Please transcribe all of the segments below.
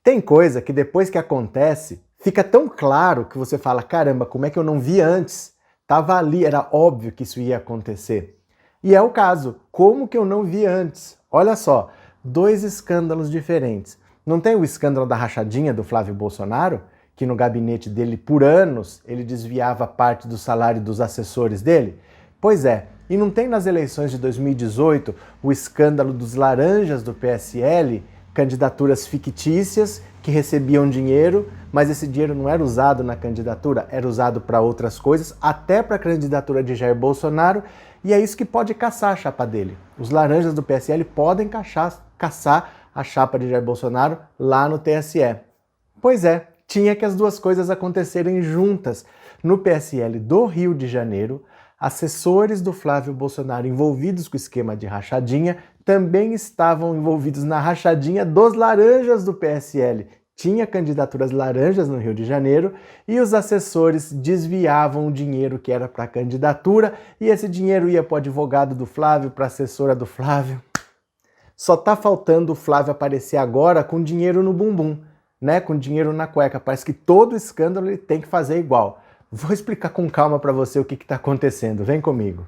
Tem coisa que depois que acontece, fica tão claro que você fala, caramba, como é que eu não vi antes? Tava ali, era óbvio que isso ia acontecer. E é o caso, como que eu não vi antes? Olha só, dois escândalos diferentes. Não tem o escândalo da rachadinha do Flávio Bolsonaro, que no gabinete dele, por anos, ele desviava parte do salário dos assessores dele? Pois é, e não tem nas eleições de 2018 o escândalo dos laranjas do PSL, candidaturas fictícias que recebiam dinheiro, mas esse dinheiro não era usado na candidatura, era usado para outras coisas, até para a candidatura de Jair Bolsonaro, e é isso que pode caçar a chapa dele. Os laranjas do PSL podem caçar a chapa de Jair Bolsonaro lá no TSE. Pois é, tinha que as duas coisas acontecerem juntas. No PSL do Rio de Janeiro, assessores do Flávio Bolsonaro envolvidos com o esquema de rachadinha também estavam envolvidos na rachadinha dos laranjas do PSL. Tinha candidaturas laranjas no Rio de Janeiro e os assessores desviavam o dinheiro que era para a candidatura e esse dinheiro ia para o advogado do Flávio, para a assessora do Flávio. Só tá faltando o Flávio aparecer agora com dinheiro no bumbum, né? Com dinheiro na cueca. Parece que todo escândalo ele tem que fazer igual. Vou explicar com calma para você o que está acontecendo. Vem comigo.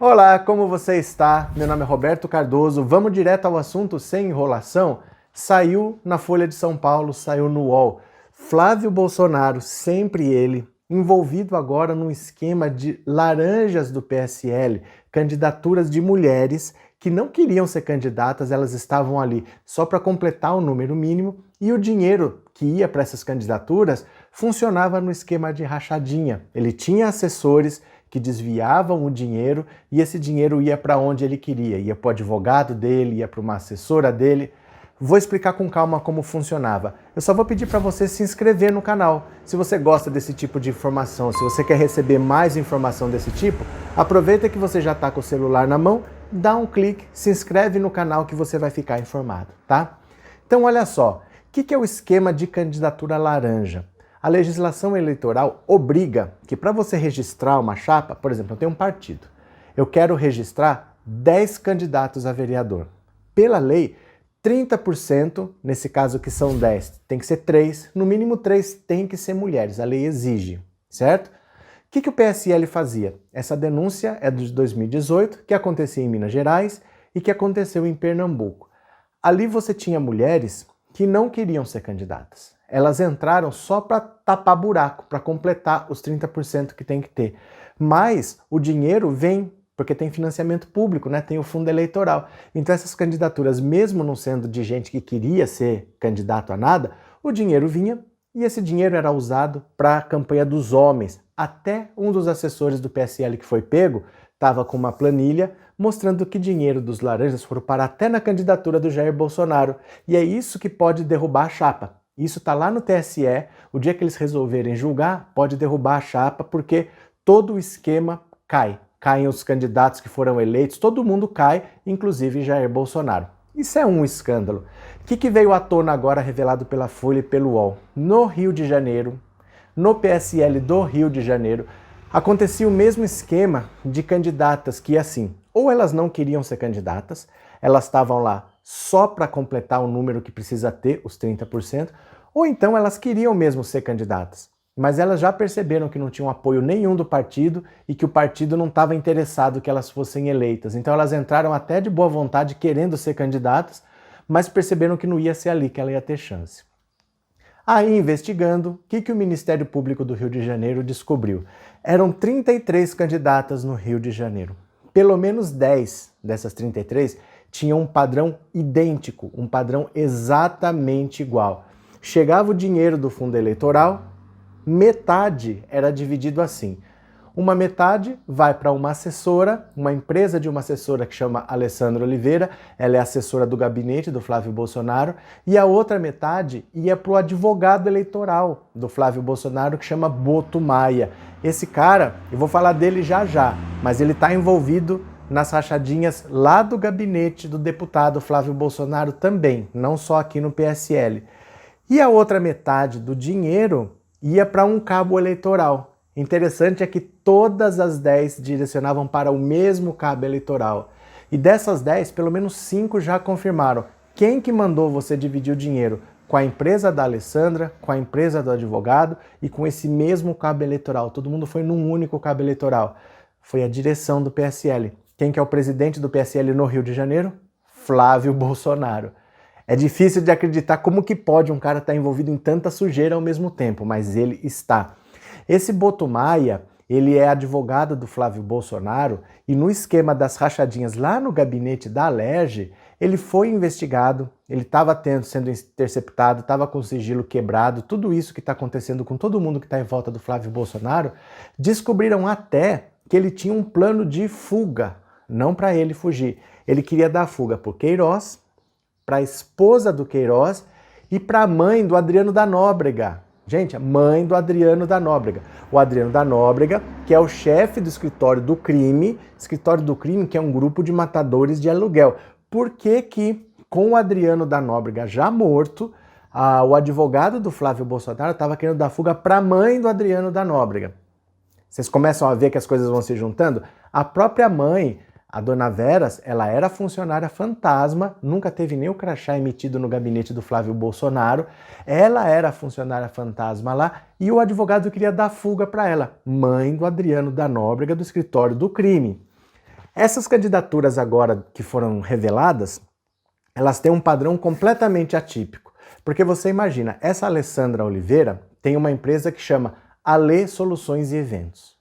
Olá, como você está? Meu nome é Roberto Cardoso. Vamos direto ao assunto sem enrolação? Saiu na Folha de São Paulo, saiu no UOL. Flávio Bolsonaro, sempre ele, envolvido agora num esquema de laranjas do PSL, candidaturas de mulheres que não queriam ser candidatas, elas estavam ali só para completar o número mínimo e o dinheiro que ia para essas candidaturas funcionava no esquema de rachadinha. Ele tinha assessores que desviavam o dinheiro e esse dinheiro ia para onde ele queria, ia para o advogado dele, ia para uma assessora dele. Vou explicar com calma como funcionava. Eu só vou pedir para você se inscrever no canal. Se você gosta desse tipo de informação, se você quer receber mais informação desse tipo, aproveita que você já está com o celular na mão, dá um clique, se inscreve no canal que você vai ficar informado, tá? Então olha só, o que é o esquema de candidatura laranja? A legislação eleitoral obriga que para você registrar uma chapa, por exemplo, eu tenho um partido, eu quero registrar 10 candidatos a vereador. Pela lei, 30%, nesse caso que são 10, tem que ser 3, no mínimo 3 tem que ser mulheres, a lei exige, certo? O que o PSL fazia? Essa denúncia é de 2018, que acontecia em Minas Gerais e que aconteceu em Pernambuco. Ali você tinha mulheres que não queriam ser candidatas. Elas entraram só para tapar buraco, para completar os 30% que tem que ter. Mas o dinheiro vem porque tem financiamento público, né? Tem o fundo eleitoral. Então essas candidaturas, mesmo não sendo de gente que queria ser candidato a nada, o dinheiro vinha e esse dinheiro era usado para a campanha dos homens. Até um dos assessores do PSL que foi pego estava com uma planilha mostrando que dinheiro dos laranjas foram parar até na candidatura do Jair Bolsonaro. E é isso que pode derrubar a chapa. Isso está lá no TSE, o dia que eles resolverem julgar, pode derrubar a chapa, porque todo o esquema cai. Caem os candidatos que foram eleitos, todo mundo cai, inclusive Jair Bolsonaro. Isso é um escândalo. O que veio à tona agora, revelado pela Folha e pelo UOL? No Rio de Janeiro, no PSL do Rio de Janeiro, acontecia o mesmo esquema de candidatas que, assim, ou elas não queriam ser candidatas, elas estavam lá só para completar o número que precisa ter, os 30%, ou então elas queriam mesmo ser candidatas, mas elas já perceberam que não tinham apoio nenhum do partido e que o partido não estava interessado que elas fossem eleitas. Então elas entraram até de boa vontade querendo ser candidatas, mas perceberam que não ia ser ali que ela ia ter chance. Aí, investigando, o que o Ministério Público do Rio de Janeiro descobriu? Eram 33 candidatas no Rio de Janeiro. Pelo menos 10 dessas 33 tinham um padrão idêntico, um padrão exatamente igual. Chegava o dinheiro do fundo eleitoral, metade era dividido assim. Uma metade vai para uma assessora, uma empresa de uma assessora que chama Alessandra Oliveira, ela é assessora do gabinete do Flávio Bolsonaro, e a outra metade ia para o advogado eleitoral do Flávio Bolsonaro, que chama Boto Maia. Esse cara, eu vou falar dele já já, mas ele está envolvido nas rachadinhas lá do gabinete do deputado Flávio Bolsonaro também, não só aqui no PSL. E a outra metade do dinheiro ia para um cabo eleitoral. Interessante é que todas as 10 direcionavam para o mesmo cabo eleitoral. E dessas 10, pelo menos 5 já confirmaram. Quem que mandou você dividir o dinheiro? Com a empresa da Alessandra, com a empresa do advogado e com esse mesmo cabo eleitoral. Todo mundo foi num único cabo eleitoral. Foi a direção do PSL. Quem que é o presidente do PSL no Rio de Janeiro? Flávio Bolsonaro. É difícil de acreditar como que pode um cara estar envolvido em tanta sujeira ao mesmo tempo, mas ele está. Esse Boto Maia, ele é advogado do Flávio Bolsonaro e no esquema das rachadinhas lá no gabinete da Alerj, ele foi investigado, ele estava sendo interceptado, estava com o sigilo quebrado, tudo isso que está acontecendo com todo mundo que está em volta do Flávio Bolsonaro, descobriram até que ele tinha um plano de fuga, não para ele fugir. Ele queria dar fuga para o Queiroz, para a esposa do Queiroz e para a mãe do Adriano da Nóbrega. Gente, a mãe do Adriano da Nóbrega. O Adriano da Nóbrega, que é o chefe do Escritório do Crime que é um grupo de matadores de aluguel. Por que que, com o Adriano da Nóbrega já morto, o advogado do Flávio Bolsonaro estava querendo dar fuga para a mãe do Adriano da Nóbrega? Vocês começam a ver que as coisas vão se juntando? A própria mãe, a dona Veras, ela era funcionária fantasma, nunca teve nem o crachá emitido no gabinete do Flávio Bolsonaro. Ela era funcionária fantasma lá e o advogado queria dar fuga para ela, mãe do Adriano da Nóbrega, do Escritório do Crime. Essas candidaturas agora que foram reveladas, elas têm um padrão completamente atípico. Porque você imagina, essa Alessandra Oliveira tem uma empresa que chama Ale Soluções e Eventos.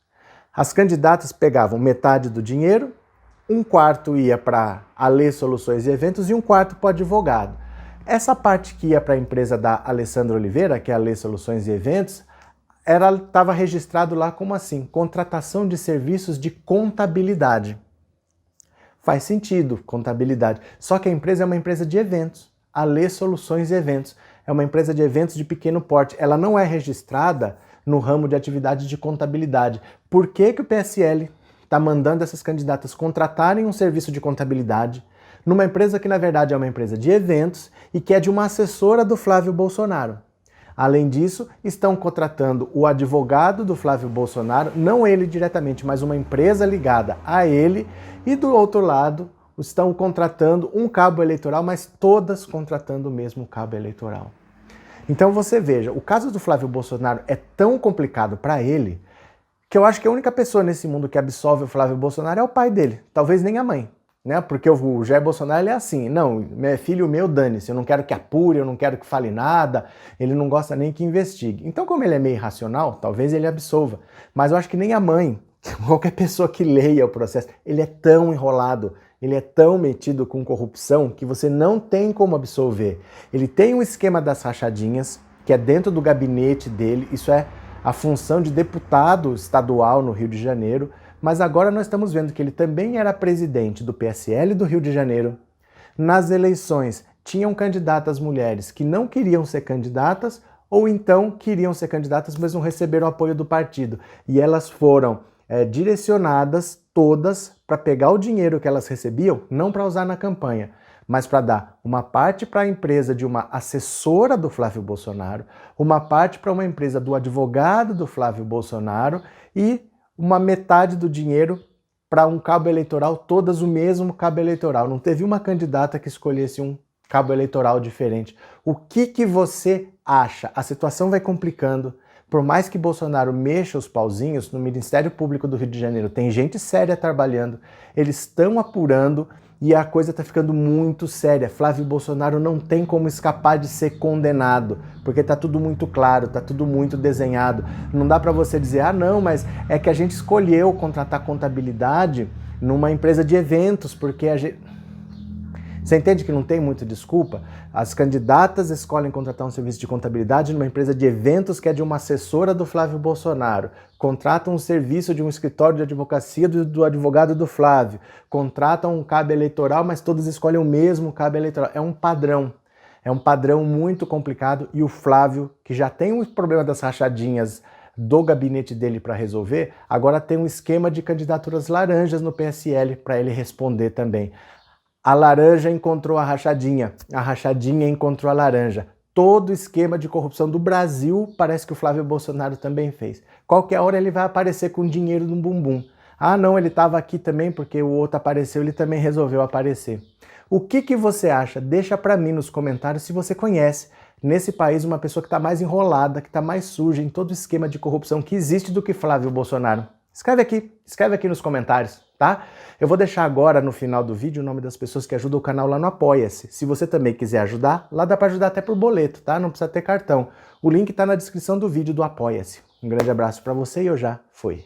As candidatas pegavam metade do dinheiro, um quarto ia para Ale Soluções e Eventos e um quarto para o advogado. Essa parte que ia para a empresa da Alessandra Oliveira, que é a Ale Soluções e Eventos, estava registrado lá como assim, contratação de serviços de contabilidade. Faz sentido, contabilidade. Só que a empresa é uma empresa de eventos. A Ale Soluções e Eventos é uma empresa de eventos de pequeno porte. Ela não é registrada no ramo de atividade de contabilidade. Por que que o PSL está mandando essas candidatas contratarem um serviço de contabilidade numa empresa que, na verdade, é uma empresa de eventos e que é de uma assessora do Flávio Bolsonaro? Além disso, estão contratando o advogado do Flávio Bolsonaro, não ele diretamente, mas uma empresa ligada a ele, e do outro lado estão contratando um cabo eleitoral, mas todas contratando o mesmo cabo eleitoral. Então você veja, o caso do Flávio Bolsonaro é tão complicado para ele que eu acho que a única pessoa nesse mundo que absolve o Flávio Bolsonaro é o pai dele, talvez nem a mãe. Né? Porque o Jair Bolsonaro ele é assim, não, filho meu, dane-se, eu não quero que apure, eu não quero que fale nada, ele não gosta nem que investigue. Então, como ele é meio irracional, talvez ele absolva. Mas eu acho que nem a mãe, qualquer pessoa que leia o processo, ele é tão enrolado, ele é tão metido com corrupção que você não tem como absolver. Ele tem um esquema das rachadinhas, que é dentro do gabinete dele, isso é a função de deputado estadual no Rio de Janeiro, mas agora nós estamos vendo que ele também era presidente do PSL do Rio de Janeiro. Nas eleições, tinham candidatas mulheres que não queriam ser candidatas ou então queriam ser candidatas, mas não receberam apoio do partido. E elas foram direcionadas todas para pegar o dinheiro que elas recebiam, não para usar na campanha, mas para dar uma parte para a empresa de uma assessora do Flávio Bolsonaro, uma parte para uma empresa do advogado do Flávio Bolsonaro e uma metade do dinheiro para um cabo eleitoral, todas o mesmo cabo eleitoral. Não teve uma candidata que escolhesse um cabo eleitoral diferente. O que você acha? A situação vai complicando. Por mais que Bolsonaro mexa os pauzinhos, no Ministério Público do Rio de Janeiro tem gente séria trabalhando, eles estão apurando e a coisa está ficando muito séria. Flávio Bolsonaro não tem como escapar de ser condenado, porque está tudo muito claro, está tudo muito desenhado. Não dá para você dizer, ah não, mas é que a gente escolheu contratar contabilidade numa empresa de eventos, porque a gente... Você entende que não tem muita desculpa? As candidatas escolhem contratar um serviço de contabilidade numa empresa de eventos que é de uma assessora do Flávio Bolsonaro, contratam um serviço de um escritório de advocacia do advogado do Flávio, contratam um cabo eleitoral, mas todos escolhem o mesmo cabo eleitoral. É um padrão muito complicado e o Flávio, que já tem um problema das rachadinhas do gabinete dele para resolver, agora tem um esquema de candidaturas laranjas no PSL para ele responder também. A laranja encontrou a rachadinha encontrou a laranja. Todo esquema de corrupção do Brasil parece que o Flávio Bolsonaro também fez. Qualquer hora ele vai aparecer com dinheiro no bumbum. Ah não, ele estava aqui também porque o outro apareceu, ele também resolveu aparecer. O que você acha? Deixa para mim nos comentários se você conhece nesse país uma pessoa que está mais enrolada, que está mais suja em todo o esquema de corrupção que existe do que Flávio Bolsonaro. Escreve aqui nos comentários, tá? Eu vou deixar agora no final do vídeo o nome das pessoas que ajudam o canal lá no Apoia-se. Se você também quiser ajudar, lá dá para ajudar até por boleto, tá? Não precisa ter cartão. O link tá na descrição do vídeo do Apoia-se. Um grande abraço para você e eu já fui.